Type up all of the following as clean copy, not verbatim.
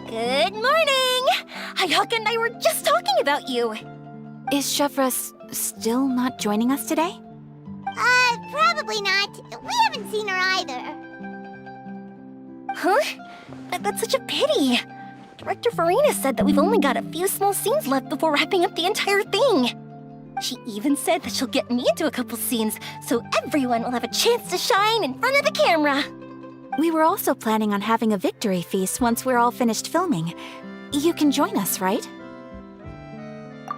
Good morning! Hayaka and I were just talking about you. Is Chevra still not joining us today? Probably not. We haven't seen her either. Huh? That's such a pity. Director Farina said that we've only got a few small scenes left before wrapping up the entire thing. She even said that she'll get me into a couple scenes, so everyone will have a chance to shine in front of the camera. We were also planning on having a victory feast once we're all finished filming. You can join us, right?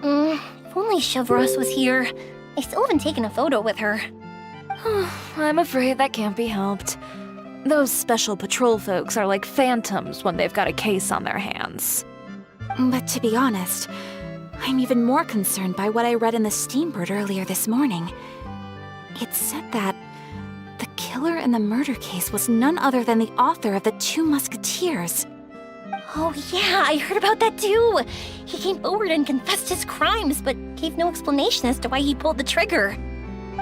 If only Chevros was here. I still haven't taken a photo with her. I'm afraid that can't be helped. Those special patrol folks are like phantoms when they've got a case on their hands. But to be honest, I'm even more concerned by what I read in the Steambird earlier this morning. It said that the killer in the murder case was none other than the author of the Two Musketeers. Oh yeah, I heard about that too. He came forward and confessed his crimes, but gave no explanation as to why he pulled the trigger.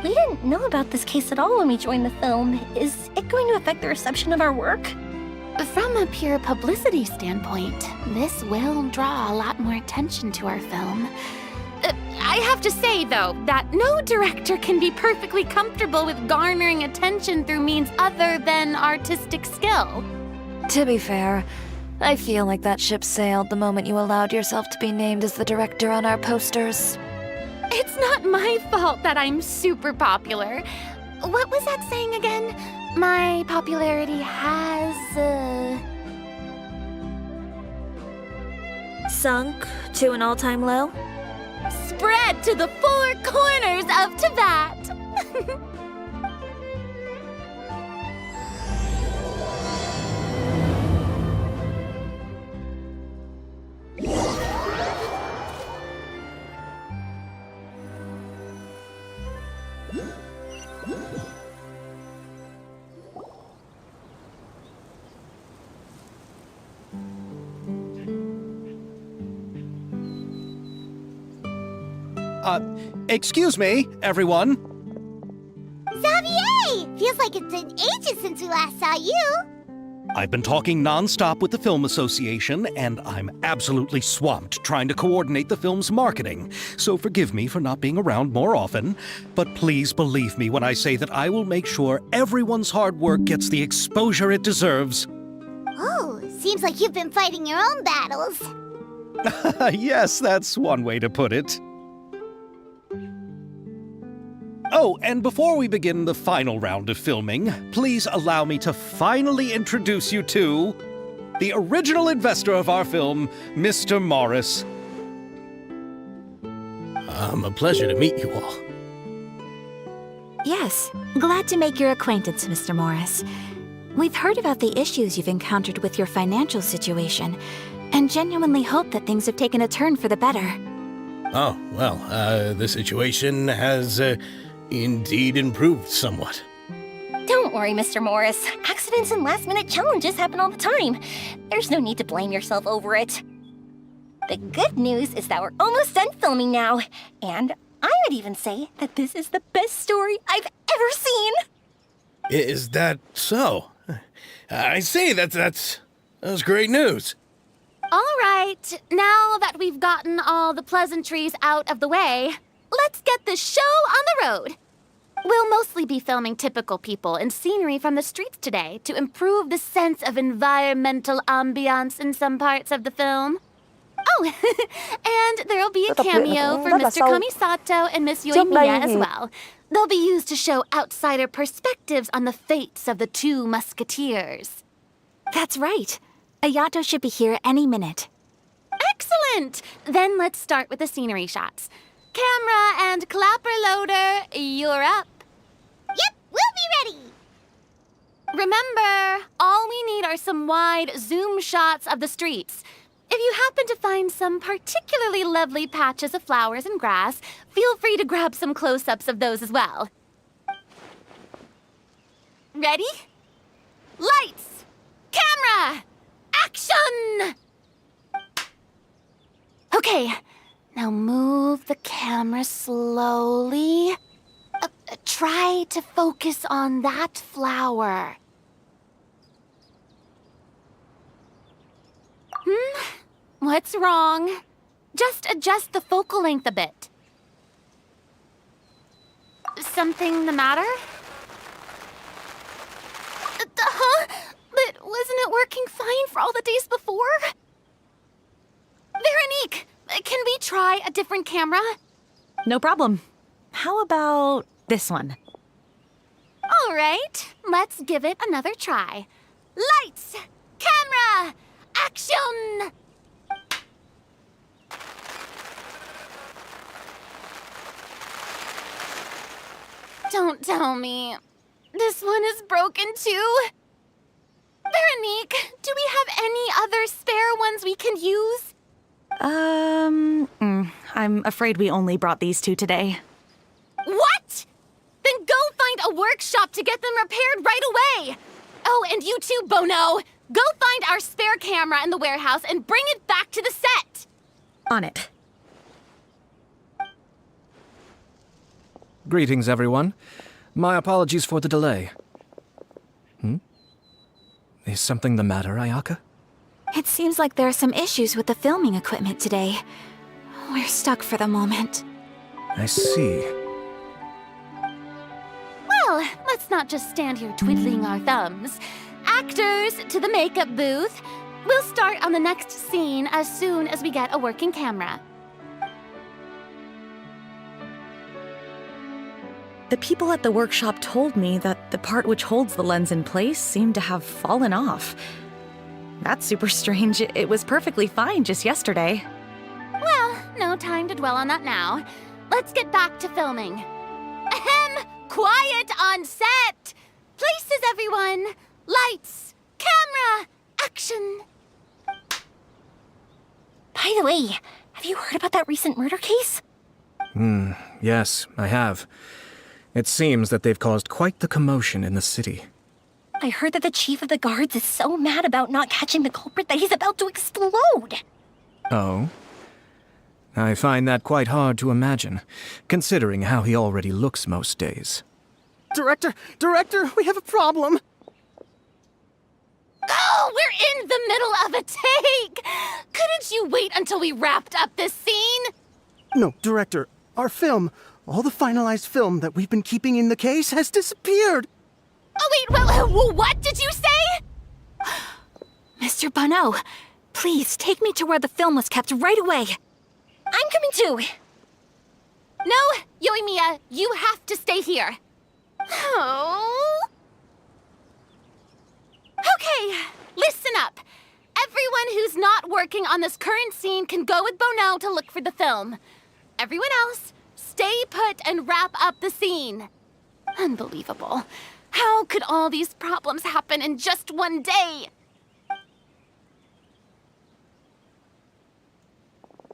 We didn't know about this case at all when we joined the film. Is it going to affect the reception of our work? From a pure publicity standpoint, this will draw a lot more attention to our film. I have to say, though, that no director can be perfectly comfortable with garnering attention through means other than artistic skill. To be fair, I feel like that ship sailed the moment you allowed yourself to be named as the director on our posters. It's not my fault that I'm super popular. What was that saying again? My popularity has, Sunk to an all-time low? spread to the four corners of Tibet. Excuse me, everyone. Xavier! Feels like it's been ages since we last saw you. I've been talking non-stop with the Film Association, and I'm absolutely swamped trying to coordinate the film's marketing. So forgive me for not being around more often, but please believe me when I say that I will make sure everyone's hard work gets the exposure it deserves. Oh, seems like you've been fighting your own battles. Yes, that's one way to put it. Oh, and before we begin the final round of filming, please allow me to finally introduce you to the original investor of our film, Mr. Morris. A pleasure to meet you all. Yes, glad to make your acquaintance, Mr. Morris. We've heard about the issues you've encountered with your financial situation, and genuinely hope that things have taken a turn for the better. Oh, well, the situation has indeed improved somewhat. Don't worry, Mr. Morris. Accidents and last-minute challenges happen all the time. There's no need to blame yourself over it. The good news is that we're almost done filming now, and I would even say that this is the best story I've ever seen. Is that so? I see, that's great news. All right, now that we've gotten all the pleasantries out of the way, let's get this show on the road. We'll mostly be filming typical people and scenery from the streets today to improve the sense of environmental ambiance in some parts of the film. Oh, and there'll be a cameo for Mr. Kamisato and Miss Yoimiya as well. They'll be used to show outsider perspectives on the fates of the Two Musketeers. That's right. Ayato should be here any minute. Excellent! Then let's start with the scenery shots. Camera and clapper loader, you're up. Yep, we'll be ready. Remember, all we need are some wide zoom shots of the streets. If you happen to find some particularly lovely patches of flowers and grass, feel free to grab some close-ups of those as well. Ready? Lights! Camera! Action! Okay, now move the camera slowly. Try to focus on that flower. What's wrong? Just adjust the focal length a bit. Something the matter? Huh? But wasn't it working fine for all the days before? Veronique, can we try a different camera? No problem. How about this one? All right, let's give it another try. Lights, camera, action! Don't tell me. This one is broken too. Veronique, do we have any other spare ones we can use? I'm afraid we only brought these two today. What? Then go find a workshop to get them repaired right away. Oh, and you too, Bono. Go find our spare camera in the warehouse and bring it back to the set. On it. Greetings, everyone. My apologies for the delay. Is something the matter, Ayaka? It seems like there are some issues with the filming equipment today. We're stuck for the moment. I see. Well, let's not just stand here twiddling our thumbs. Actors, to the makeup booth. We'll start on the next scene as soon as we get a working camera. The people at the workshop told me that the part which holds the lens in place seemed to have fallen off. That's super strange. It was perfectly fine just yesterday. Well, no time to dwell on that now. Let's get back to filming. Ahem! Quiet on set! Places, everyone! Lights! Camera! Action! By the way, have you heard about that recent murder case? Yes, I have. It seems that they've caused quite the commotion in the city. I heard that the chief of the guards is so mad about not catching the culprit that he's about to explode. Oh? I find that quite hard to imagine, considering how he already looks most days. Director, we have a problem. Oh, we're in the middle of a take! Couldn't you wait until we wrapped up this scene? No, Director, our film, all the finalized film that we've been keeping in the case has disappeared. Oh, wait, well, what did you say? Mr. Bono, please take me to where the film was kept right away. I'm coming too. No, Yoimiya, you have to stay here. Oh. Okay, listen up. Everyone who's not working on this current scene can go with Bono to look for the film. Everyone else, stay put and wrap up the scene. Unbelievable. How could all these problems happen in just one day?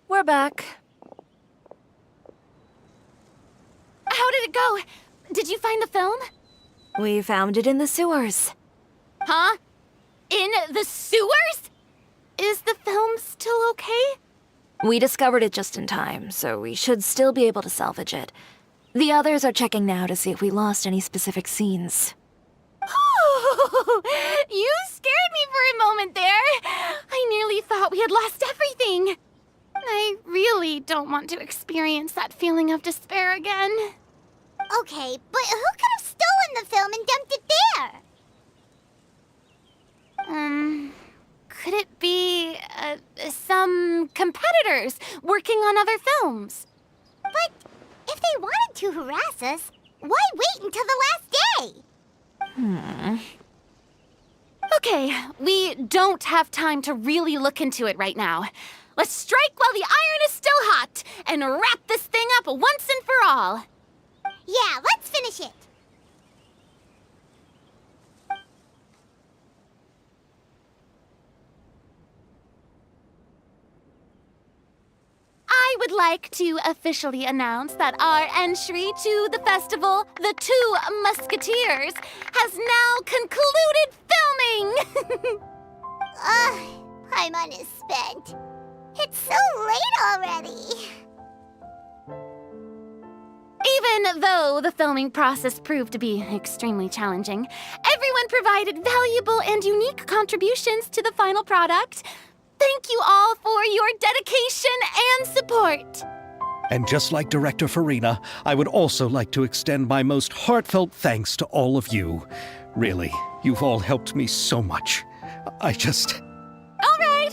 We're back. How did it go? Did you find the film? We found it in the sewers. Huh? In the sewers? Is the film still okay? We discovered it just in time, so we should still be able to salvage it. The others are checking now to see if we lost any specific scenes. Oh, you scared me for a moment there. I nearly thought we had lost everything. I really don't want to experience that feeling of despair again. Okay, but who could have stolen the film and dumped it there? Could it be, some competitors working on other films? But if they wanted to harass us, why wait until the last day? Okay, we don't have time to really look into it right now. Let's strike while the iron is still hot and wrap this thing up once and for all. Yeah, let's finish it. I would like to officially announce that our entry to the festival, The Two Musketeers, has now concluded filming! Paimon is spent. It's so late already. Even though the filming process proved to be extremely challenging, everyone provided valuable and unique contributions to the final product. Thank you all for your dedication and support. And just like Director Farina, I would also like to extend my most heartfelt thanks to all of you. Really, you've all helped me so much.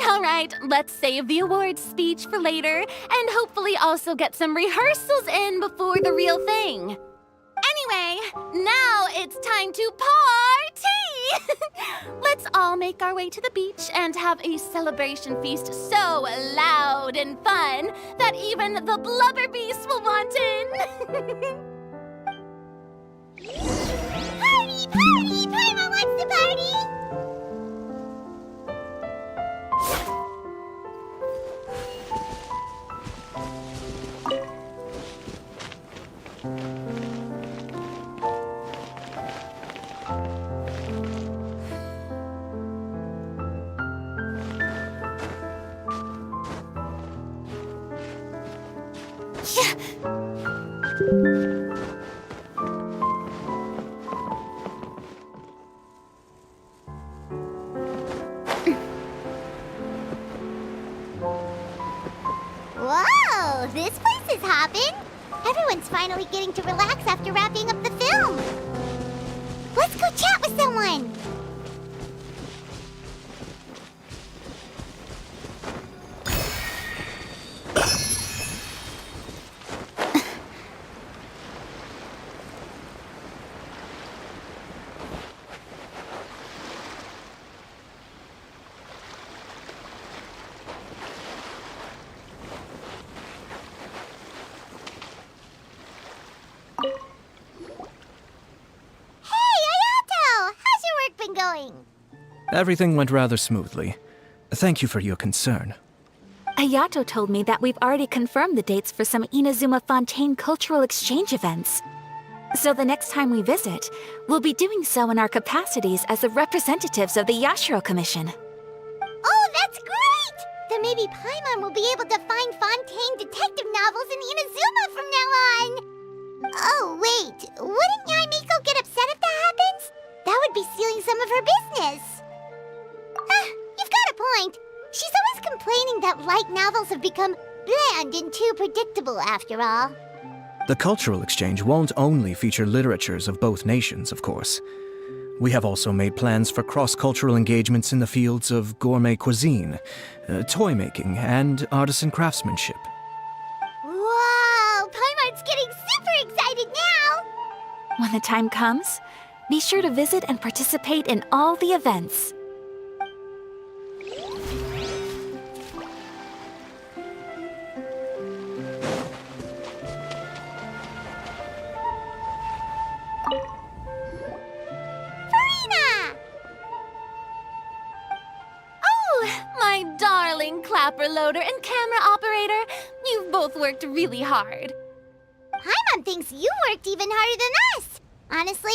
All right. Let's save the awards speech for later and hopefully also get some rehearsals in before the real thing. Anyway, now it's time to party! Let's all make our way to the beach and have a celebration feast so loud and fun that even the blubber beast will want in. Party! Paimon wants to party! Whoa, this place is hopping. Everyone's finally getting to relax after wrapping up the film. Let's go chat with someone. Going? Everything went rather smoothly. Thank you for your concern. Ayato told me that we've already confirmed the dates for some Inazuma Fontaine cultural exchange events. So the next time we visit, we'll be doing so in our capacities as the representatives of the Yashiro Commission. Oh, that's great! Then maybe Paimon will be able to find Fontaine detective novels in Inazuma from now on! Oh, wait, wouldn't Yaimiko get upset if that happens? That would be stealing some of her business. You've got a point. She's always complaining that light novels have become bland and too predictable after all. The cultural exchange won't only feature literatures of both nations, of course. We have also made plans for cross-cultural engagements in the fields of gourmet cuisine, toy making, and artisan craftsmanship. Whoa! Paimon's getting super excited now! When the time comes, be sure to visit and participate in all the events. Farina! Oh, my darling clapper loader and camera operator. You've both worked really hard. Paimon thinks you worked even harder than us. Honestly,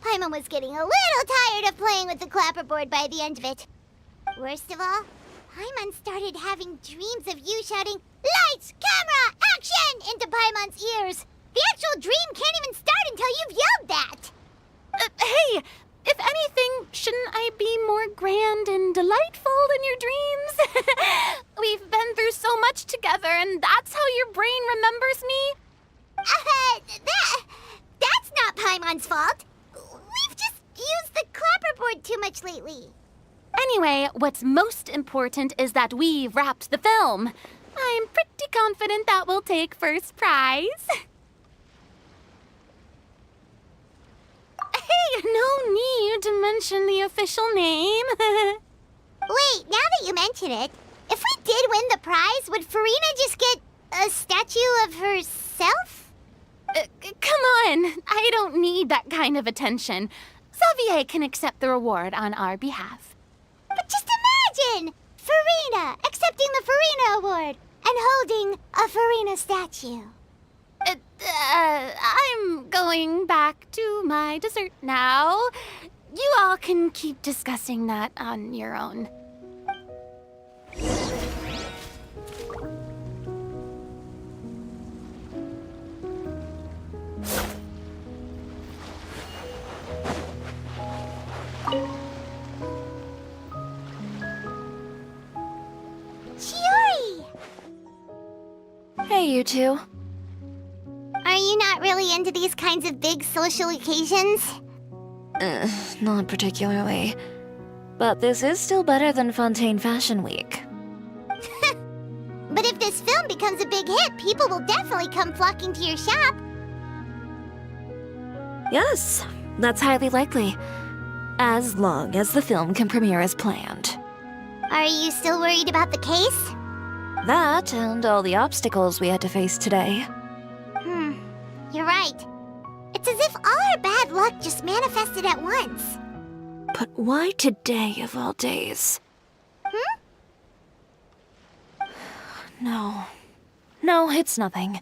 Paimon was getting a little tired of playing with the clapperboard by the end of it. Worst of all, Paimon started having dreams of you shouting, "Lights, camera, action!" into Paimon's ears. The actual dream can't even start until you've yelled that. Hey, if anything, shouldn't I be more grand and delightful than your dreams? We've been through so much together, and that's how your brain remembers me? That's not Paimon's fault. We've just used the clapperboard too much lately. Anyway, what's most important is that we've wrapped the film. I'm pretty confident that we'll take first prize. Hey, no need to mention the official name. Wait, now that you mention it, if we did win the prize, would Farina just get a statue of herself? Come on, I don't need that kind of attention. Xavier can accept the reward on our behalf. But just imagine! Farina accepting the Farina Award and holding a Farina statue. I'm going back to my dessert now. You all can keep discussing that on your own. Hey, you two. Are you not really into these kinds of big social occasions? Not particularly. But this is still better than Fontaine Fashion Week. But if this film becomes a big hit, people will definitely come flocking to your shop. Yes, that's highly likely. As long as the film can premiere as planned. Are you still worried about the case? That and all the obstacles we had to face today. You're right. It's as if all our bad luck just manifested at once. But why today of all days? No. No, it's nothing.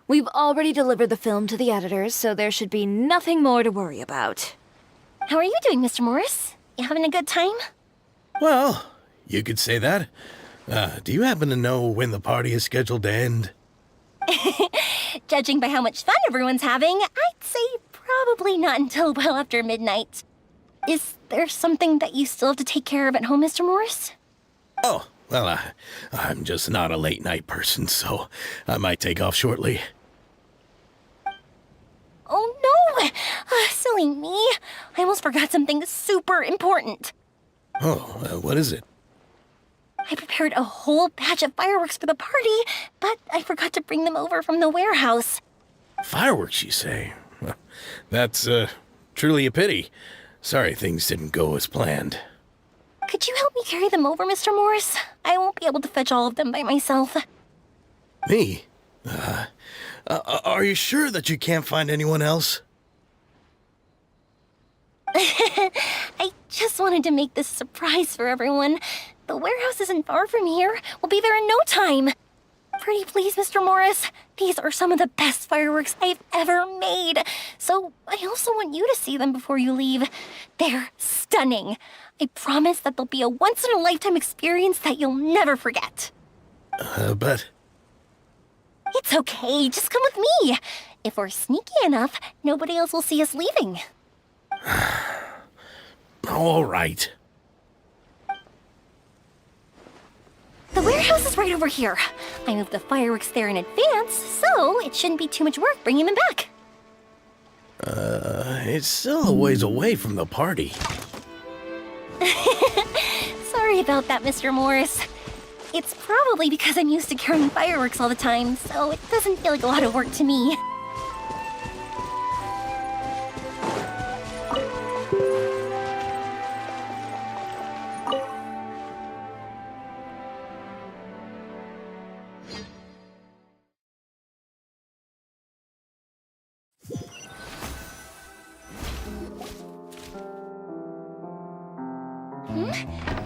We've already delivered the film to the editors, so there should be nothing more to worry about. How are you doing, Mr. Morris? You having a good time? Well, you could say that. Do you happen to know when the party is scheduled to end? Judging by how much fun everyone's having, I'd say probably not until well after midnight. Is there something that you still have to take care of at home, Mr. Morris? Oh, well, I'm just not a late night person, so I might take off shortly. Oh no! Silly me. I almost forgot something super important. Oh, what is it? I prepared a whole batch of fireworks for the party, but I forgot to bring them over from the warehouse. Fireworks, you say? Well, that's, truly a pity. Sorry things didn't go as planned. Could you help me carry them over, Mr. Morris? I won't be able to fetch all of them by myself. Me? Are you sure that you can't find anyone else? I just wanted to make this a surprise for everyone. The warehouse isn't far from here. We'll be there in no time. Pretty please, Mr. Morris. These are some of the best fireworks I've ever made. So I also want you to see them before you leave. They're stunning. I promise that they'll be a once-in-a-lifetime experience that you'll never forget. But... It's okay. Just come with me. If we're sneaky enough, nobody else will see us leaving. All right. The warehouse is right over here. I moved the fireworks there in advance, so it shouldn't be too much work bringing them back. It's still a ways away from the party. Sorry about that, Mr. Morris. It's probably because I'm used to carrying fireworks all the time, so it doesn't feel like a lot of work to me.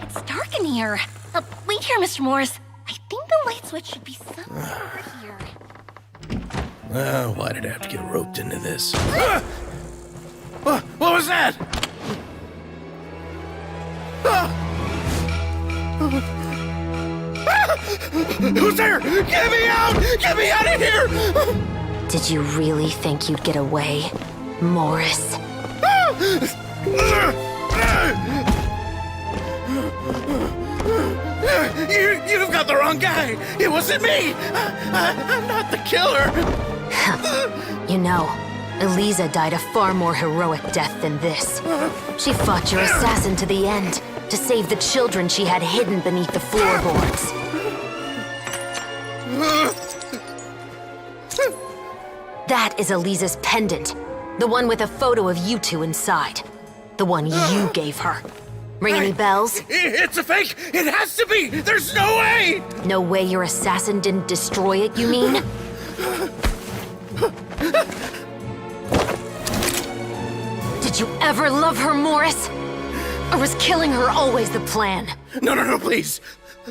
It's dark in here. Wait here, Mr. Morris. I think the light switch should be somewhere over here. Why did I have to get roped into this? What was that? Who's there? Get me out! Get me out of here! Did you really think you'd get away, Morris? You've got the wrong guy! It wasn't me! I'm not the killer! You know, Eliza died a far more heroic death than this. She fought your assassin to the end, to save the children she had hidden beneath the floorboards. That is Eliza's pendant. The one with a photo of you two inside. The one you gave her. Ring any bells? It's a fake! It has to be! There's no way! No way your assassin didn't destroy it, you mean? Did you ever love her, Morris? Or was killing her always the plan? No, please.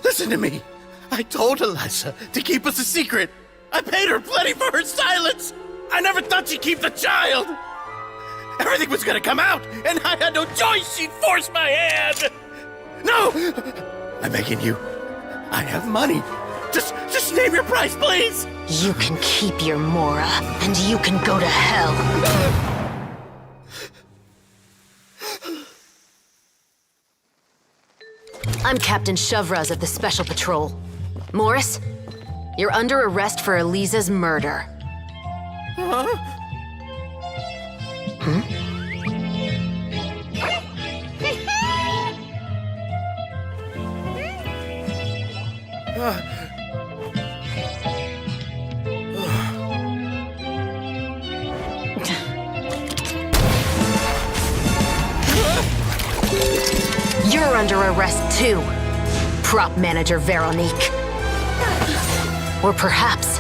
Listen to me. I told Eliza to keep us a secret. I paid her plenty for her silence. I never thought she'd keep the child. Everything was gonna come out, and I had no choice. She'd force my hand. No! I'm begging you. I have money. Just name your price, please. You can keep your Mora, and you can go to hell. I'm Captain Shovraz of the Special Patrol. Morris, You're under arrest for Eliza's murder. You're under arrest too, prop manager Veronique. Or perhaps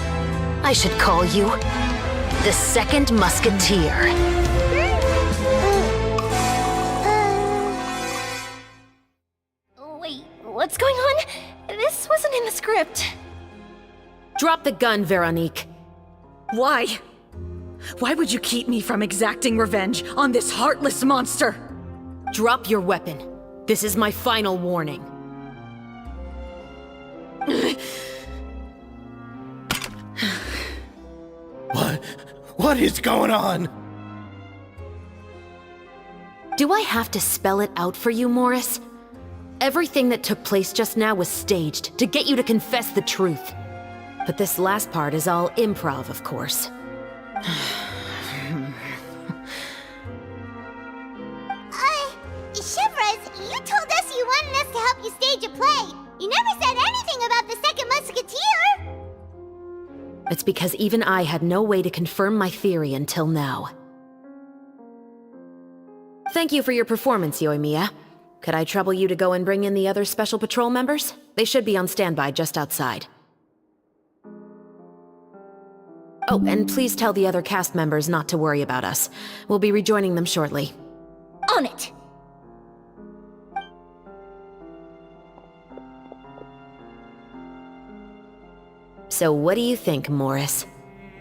I should call you the Second Musketeer. Wait, what's going on? This wasn't in the script. Drop the gun, Veronique. Why? Why would you keep me from exacting revenge on this heartless monster? Drop your weapon. This is my final warning. What is going on? Do I have to spell it out for you, Morris? Everything that took place just now was staged to get you to confess the truth. But this last part is all improv, of course. Chevrolet, you told us you wanted us to help you stage a play. You never said anything about the Second Musketeer. It's because even I had no way to confirm my theory until now. Thank you for your performance, Yoimiya. Could I trouble you to go and bring in the other Special Patrol members? They should be on standby just outside. Oh, and please tell the other cast members not to worry about us. We'll be rejoining them shortly. On it! So what do you think, Morris?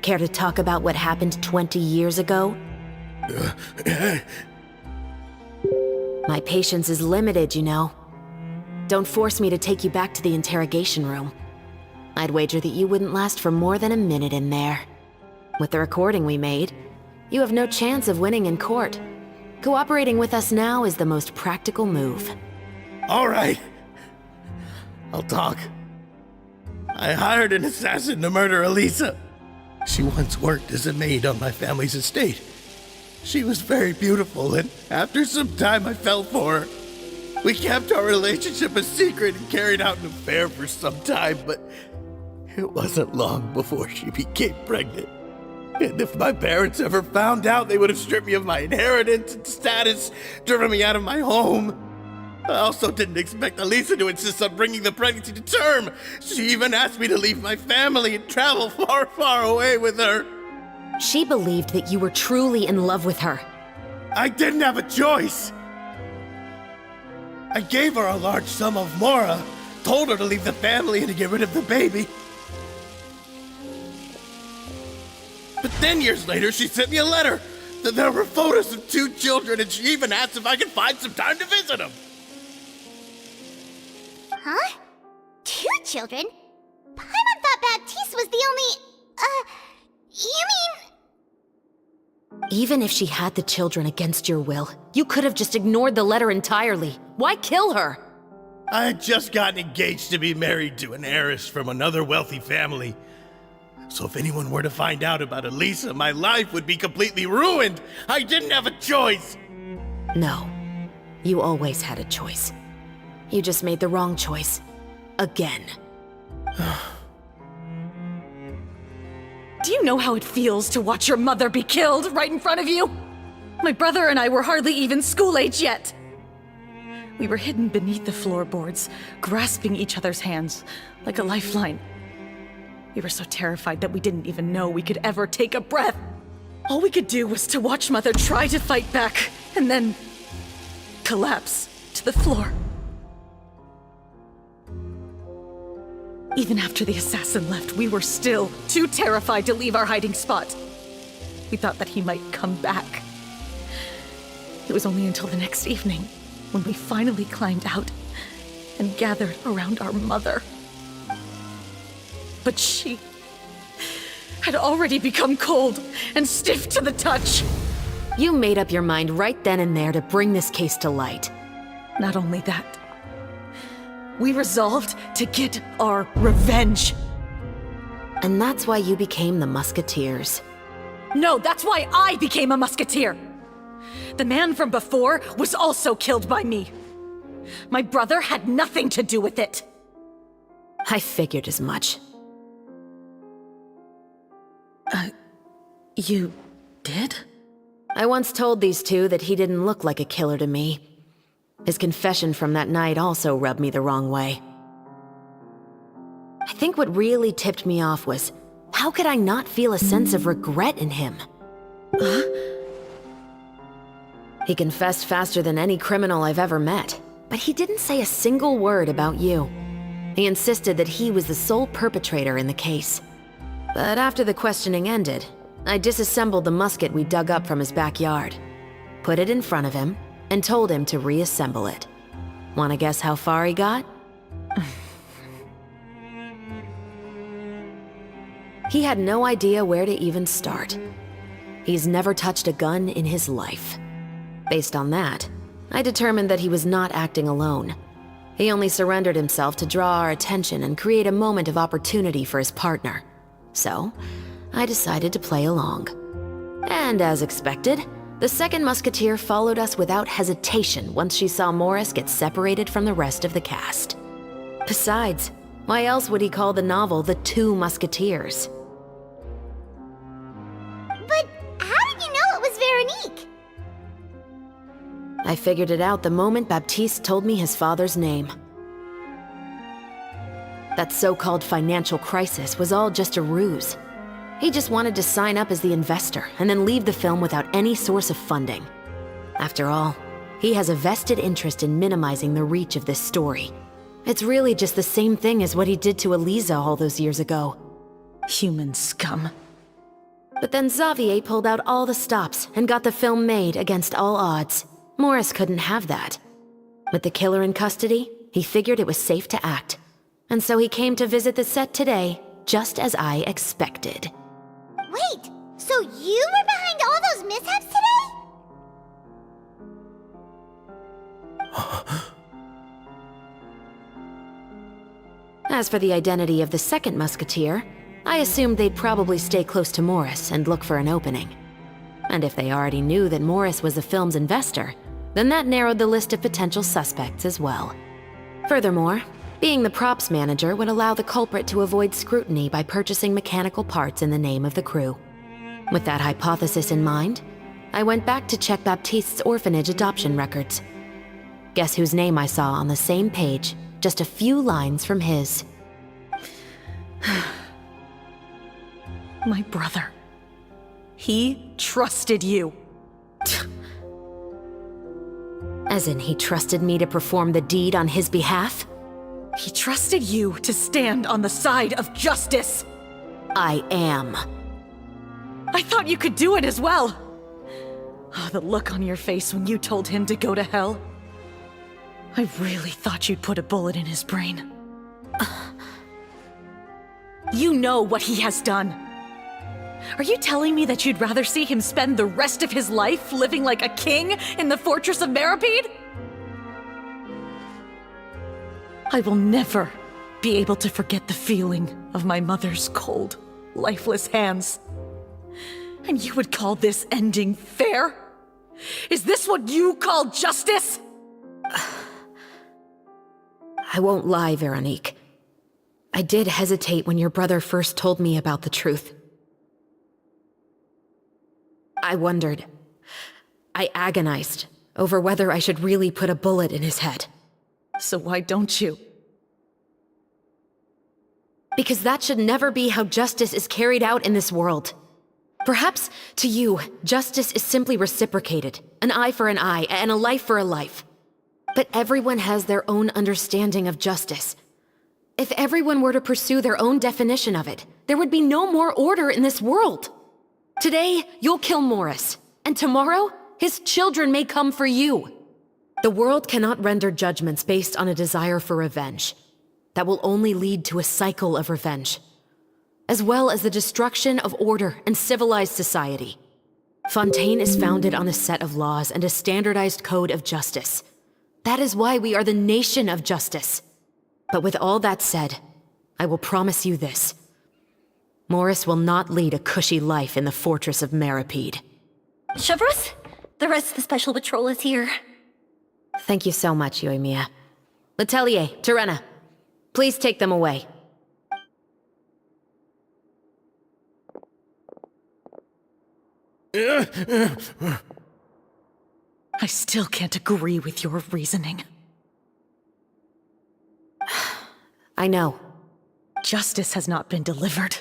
Care to talk about what happened 20 years ago? My patience is limited, you know. Don't force me to take you back to the interrogation room. I'd wager that you wouldn't last for more than a minute in there. With the recording we made, you have no chance of winning in court. Cooperating with us now is the most practical move. All right. I'll talk. I hired an assassin to murder Eliza. She once worked as a maid on my family's estate. She was very beautiful, and after some time I fell for her. We kept our relationship a secret and carried out an affair for some time, but it wasn't long before she became pregnant. And if my parents ever found out, they would have stripped me of my inheritance and status, driven me out of my home. I also didn't expect Eliza to insist on bringing the pregnancy to term. She even asked me to leave my family and travel far, far away with her. She believed that you were truly in love with her. I didn't have a choice. I gave her a large sum of mora, told her to leave the family and to get rid of the baby. But then years later, she sent me a letter. There were photos of 2 children, and she even asked if I could find some time to visit them. Huh? 2 children? Paimon thought Baptiste was the only... you mean... Even if she had the children against your will, you could have just ignored the letter entirely. Why kill her? I had just gotten engaged to be married to an heiress from another wealthy family. So if anyone were to find out about Eliza, my life would be completely ruined. I didn't have a choice. No, you always had a choice. You just made the wrong choice. Again. Do you know how it feels to watch your mother be killed right in front of you? My brother and I were hardly even school age yet. We were hidden beneath the floorboards, grasping each other's hands like a lifeline. We were so terrified that we didn't even know we could ever take a breath. All we could do was to watch Mother try to fight back, and then collapse to the floor. Even after the assassin left, we were still too terrified to leave our hiding spot. We thought that he might come back. It was only until the next evening when we finally climbed out and gathered around our mother. But she had already become cold and stiff to the touch. You made up your mind right then and there to bring this case to light. Not only that, we resolved to get our revenge. And that's why you became the Musketeers. No, that's why I became a musketeer! The man from before was also killed by me. My brother had nothing to do with it. I figured as much. You did? I once told these two that he didn't look like a killer to me. His confession from that night also rubbed me the wrong way. I think what really tipped me off was, how could I not feel a sense of regret in him? He confessed faster than any criminal I've ever met, but he didn't say a single word about you. He insisted that he was the sole perpetrator in the case. But after the questioning ended, I disassembled the musket we dug up from his backyard, put it in front of him, and told him to reassemble it. Wanna guess how far he got? He had no idea where to even start. He's never touched a gun in his life. Based on that, I determined that he was not acting alone. He only surrendered himself to draw our attention and create a moment of opportunity for his partner. So, I decided to play along. And as expected, the second musketeer followed us without hesitation once she saw Morris get separated from the rest of the cast. Besides, why else would he call the novel The Two Musketeers? But how did you know it was Veronique? I figured it out the moment Baptiste told me his father's name. That so-called financial crisis was all just a ruse. He just wanted to sign up as the investor and then leave the film without any source of funding. After all, he has a vested interest in minimizing the reach of this story. It's really just the same thing as what he did to Eliza all those years ago. Human scum. But then Xavier pulled out all the stops and got the film made against all odds. Morris couldn't have that. With the killer in custody, he figured it was safe to act. And so he came to visit the set today, just as I expected. Wait, so you were behind all those mishaps today? As for the identity of the second musketeer, I assumed they'd probably stay close to Morris and look for an opening. And if they already knew that Morris was the film's investor, then that narrowed the list of potential suspects as well. Furthermore, being the props manager would allow the culprit to avoid scrutiny by purchasing mechanical parts in the name of the crew. With that hypothesis in mind, I went back to check Baptiste's orphanage adoption records. Guess whose name I saw on the same page, just a few lines from his. My brother. He trusted you. As in, he trusted me to perform the deed on his behalf? He trusted you to stand on the side of justice. I am. I thought you could do it as well. Oh, the look on your face when you told him to go to hell. I really thought you'd put a bullet in his brain. You know what he has done. Are you telling me that you'd rather see him spend the rest of his life living like a king in the fortress of Meripede? I will never be able to forget the feeling of my mother's cold, lifeless hands. And you would call this ending fair? Is this what you call justice? I won't lie, Veronique. I did hesitate when your brother first told me about the truth. I wondered. I agonized over whether I should really put a bullet in his head. So why don't you? Because that should never be how justice is carried out in this world. Perhaps, to you, justice is simply reciprocated. An eye for an eye, and a life for a life. But everyone has their own understanding of justice. If everyone were to pursue their own definition of it, there would be no more order in this world. Today, you'll kill Morris, and tomorrow, his children may come for you. The world cannot render judgments based on a desire for revenge. That will only lead to a cycle of revenge, as well as the destruction of order and civilized society. Fontaine is founded on a set of laws and a standardized code of justice. That is why we are the nation of justice. But with all that said, I will promise you this. Morris will not lead a cushy life in the fortress of Meripede. Chevros, the rest of the Special Patrol is here. Thank you so much, Yoimiya. Letelier, Terena, please take them away. I still can't agree with your reasoning. I know. Justice has not been delivered.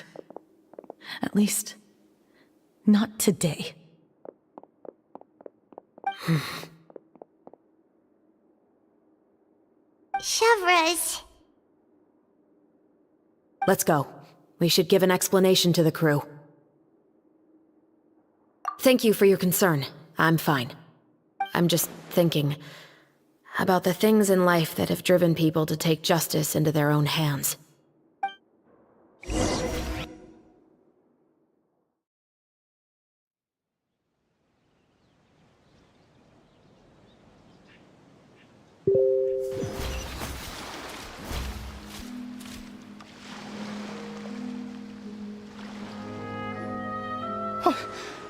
At least, not today. Chevros. Let's go. We should give an explanation to the crew. Thank you for your concern. I'm fine. I'm just thinking about the things in life that have driven people to take justice into their own hands.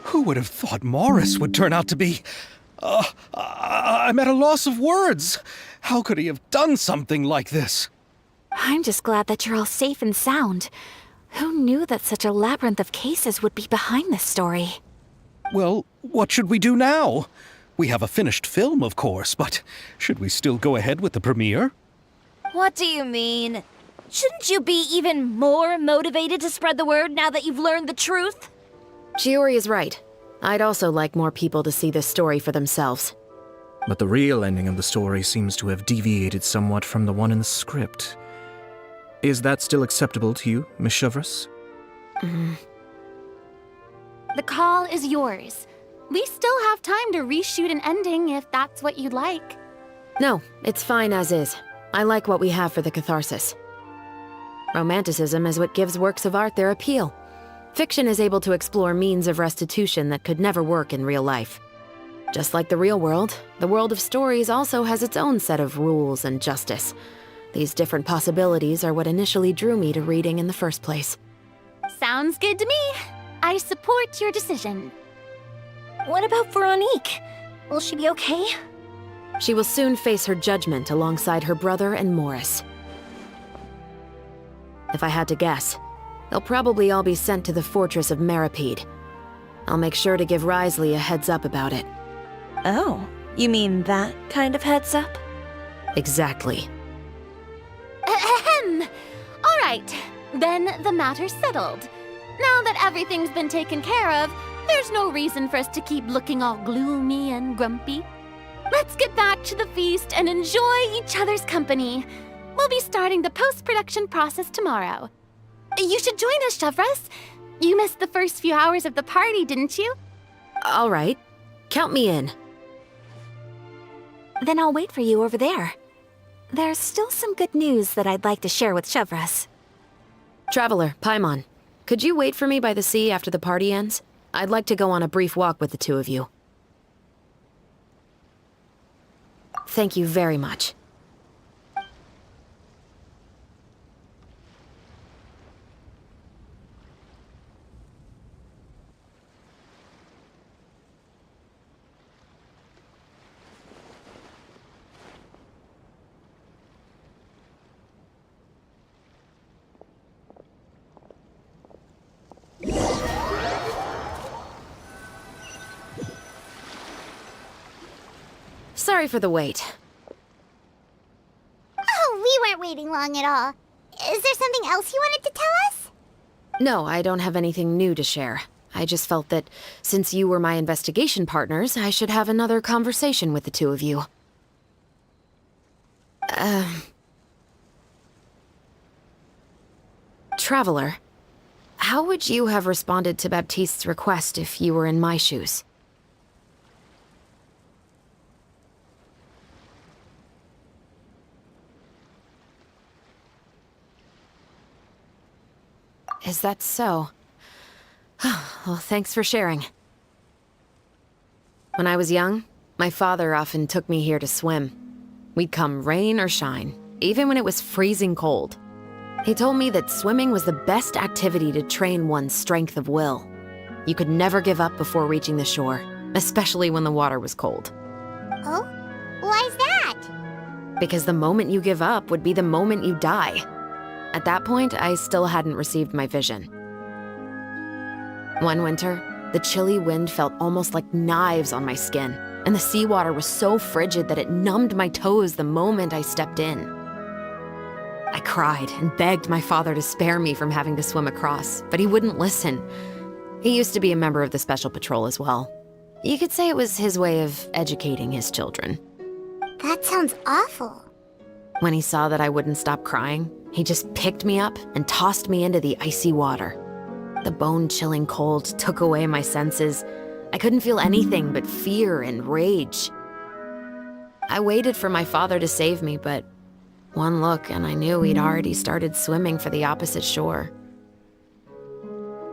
Who would have thought Morris would turn out to be... I'm at a loss of words. How could he have done something like this? I'm just glad that you're all safe and sound. Who knew that such a labyrinth of cases would be behind this story? Well, what should we do now? We have a finished film, of course, but should we still go ahead with the premiere? What do you mean? Shouldn't you be even more motivated to spread the word now that you've learned the truth? Chiori is right. I'd also like more people to see this story for themselves. But the real ending of the story seems to have deviated somewhat from the one in the script. Is that still acceptable to you, Miss Chevros? The call is yours. We still have time to reshoot an ending if that's what you'd like. No, it's fine as is. I like what we have for the catharsis. Romanticism is what gives works of art their appeal. Fiction is able to explore means of restitution that could never work in real life. Just like the real world, the world of stories also has its own set of rules and justice. These different possibilities are what initially drew me to reading in the first place. Sounds good to me. I support your decision. What about Veronique? Will she be okay? She will soon face her judgment alongside her brother and Morris. If I had to guess, they'll probably all be sent to the fortress of Meripede. I'll make sure to give Risley a heads up about it. Oh, you mean that kind of heads up? Exactly. Ahem. All right, then the matter's settled. Now that everything's been taken care of, there's no reason for us to keep looking all gloomy and grumpy. Let's get back to the feast and enjoy each other's company. We'll be starting the post-production process tomorrow. You should join us, Chevros. You missed the first few hours of the party, didn't you? All right. Count me in. Then I'll wait for you over there. There's still some good news that I'd like to share with Chevros. Traveler, Paimon, could you wait for me by the sea after the party ends? I'd like to go on a brief walk with the two of you. Thank you very much. Sorry for the wait. Oh, we weren't waiting long at all. Is there something else you wanted to tell us? No, I don't have anything new to share. I just felt that since you were my investigation partners, I should have another conversation with the two of you. Traveler, how would you have responded to Baptiste's request if you were in my shoes? Is that so? Well, thanks for sharing. When I was young, my father often took me here to swim. We'd come rain or shine, even when it was freezing cold. He told me that swimming was the best activity to train one's strength of will. You could never give up before reaching the shore, especially when the water was cold. Oh? Why's that? Because the moment you give up would be the moment you die. At that point, I still hadn't received my vision. One winter, the chilly wind felt almost like knives on my skin, and the seawater was so frigid that it numbed my toes the moment I stepped in. I cried and begged my father to spare me from having to swim across, but he wouldn't listen. He used to be a member of the Special Patrol as well. You could say it was his way of educating his children. That sounds awful. When he saw that I wouldn't stop crying, he just picked me up and tossed me into the icy water. The bone-chilling cold took away my senses. I couldn't feel anything but fear and rage. I waited for my father to save me, but one look and I knew he'd already started swimming for the opposite shore.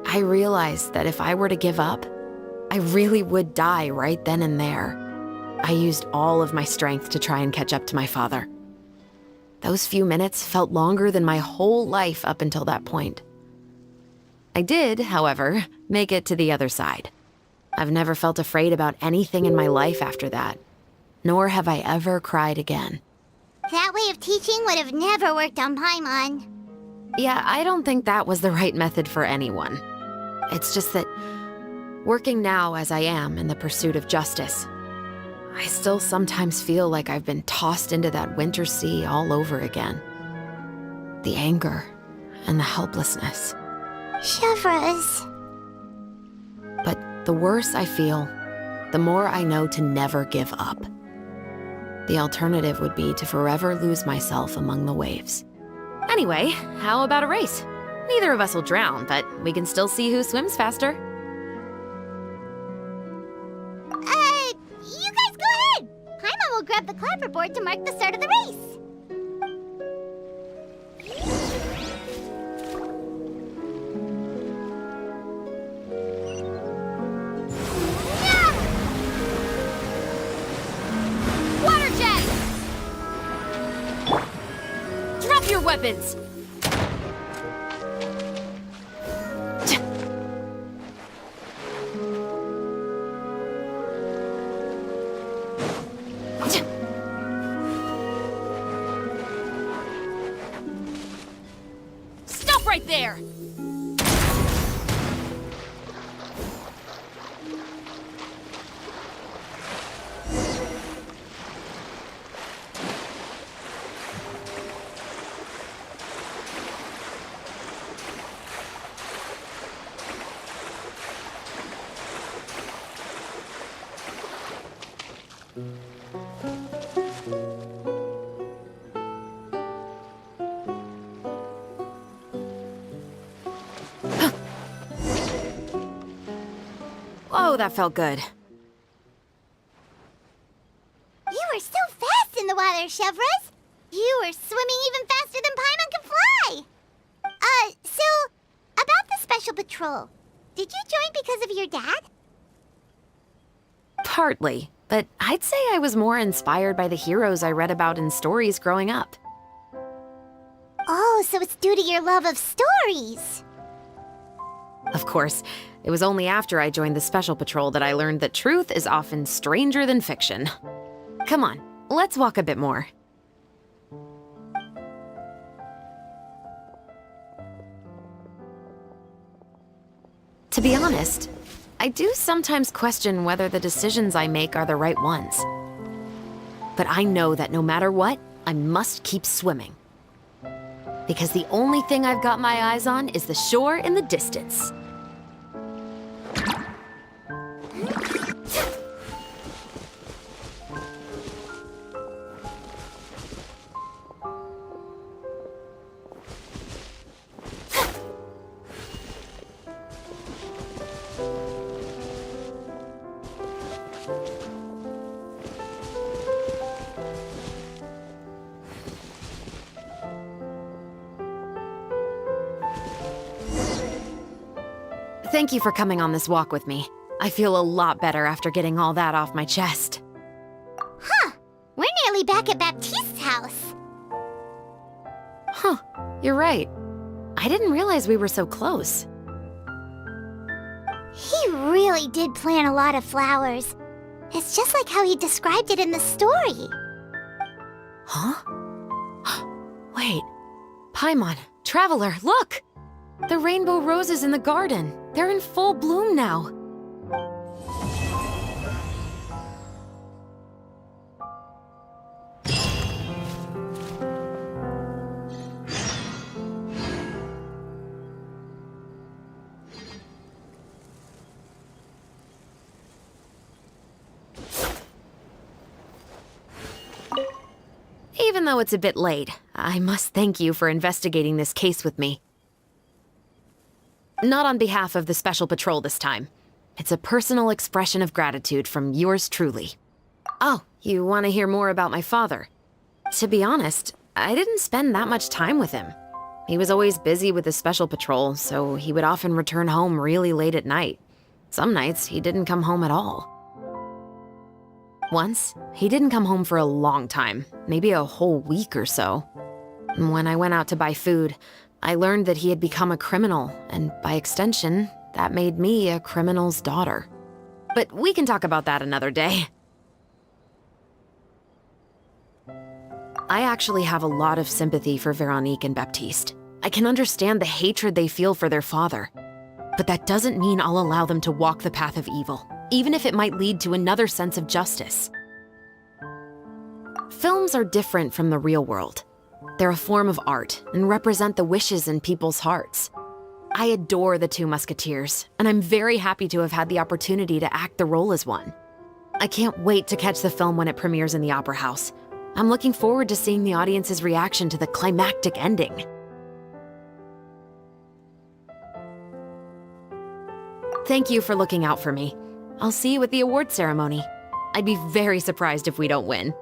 I realized that if I were to give up, I really would die right then and there. I used all of my strength to try and catch up to my father. Those few minutes felt longer than my whole life up until that point. I did, however, make it to the other side. I've never felt afraid about anything in my life after that, nor have I ever cried again. That way of teaching would have never worked on Paimon. Yeah, I don't think that was the right method for anyone. It's just that, working now as I am in the pursuit of justice, I still sometimes feel like I've been tossed into that winter sea all over again. The anger and the helplessness. Chevres. But the worse I feel, the more I know to never give up. The alternative would be to forever lose myself among the waves. Anyway, how about a race? Neither of us will drown, but we can still see who swims faster. You guys go ahead! Paimon will grab the clapperboard to mark the start of the race. Water jet! Drop your weapons! Stop right there! Whoa, that felt good. You were so fast in the water, Chevres. You were swimming even faster than Paimon can fly. So, about the Special Patrol. Did you join because of your dad? Partly, but I'd say I was more inspired by the heroes I read about in stories growing up. Oh, so it's due to your love of stories. Of course, it was only after I joined the Special Patrol that I learned that truth is often stranger than fiction. Come on, let's walk a bit more. To be honest, I do sometimes question whether the decisions I make are the right ones. But I know that no matter what, I must keep swimming. Because the only thing I've got my eyes on is the shore in the distance. Thank you for coming on this walk with me. I feel a lot better after getting all that off my chest. Huh. We're nearly back at Baptiste's house. Huh, you're right. I didn't realize we were so close. He really did plant a lot of flowers. It's just like how he described it in the story. Huh? Wait. Paimon, Traveler, look! The rainbow roses in the garden. They're in full bloom now. Even though it's a bit late, I must thank you for investigating this case with me. Not on behalf of the Special Patrol this time. It's a personal expression of gratitude from yours truly. Oh, you want to hear more about my father? To be honest, I didn't spend that much time with him. He was always busy with the Special Patrol, so he would often return home really late at night. Some nights, he didn't come home at all. Once, he didn't come home for a long time, maybe a whole week or so. When I went out to buy food, I learned that he had become a criminal, and by extension, that made me a criminal's daughter. But we can talk about that another day. I actually have a lot of sympathy for Veronique and Baptiste. I can understand the hatred they feel for their father. But that doesn't mean I'll allow them to walk the path of evil, even if it might lead to another sense of justice. Films are different from the real world. They're a form of art and represent the wishes in people's hearts. I adore the Two Musketeers, and I'm very happy to have had the opportunity to act the role as one. I can't wait to catch the film when it premieres in the Opera House. I'm looking forward to seeing the audience's reaction to the climactic ending. Thank you for looking out for me. I'll see you at the award ceremony. I'd be very surprised if we don't win.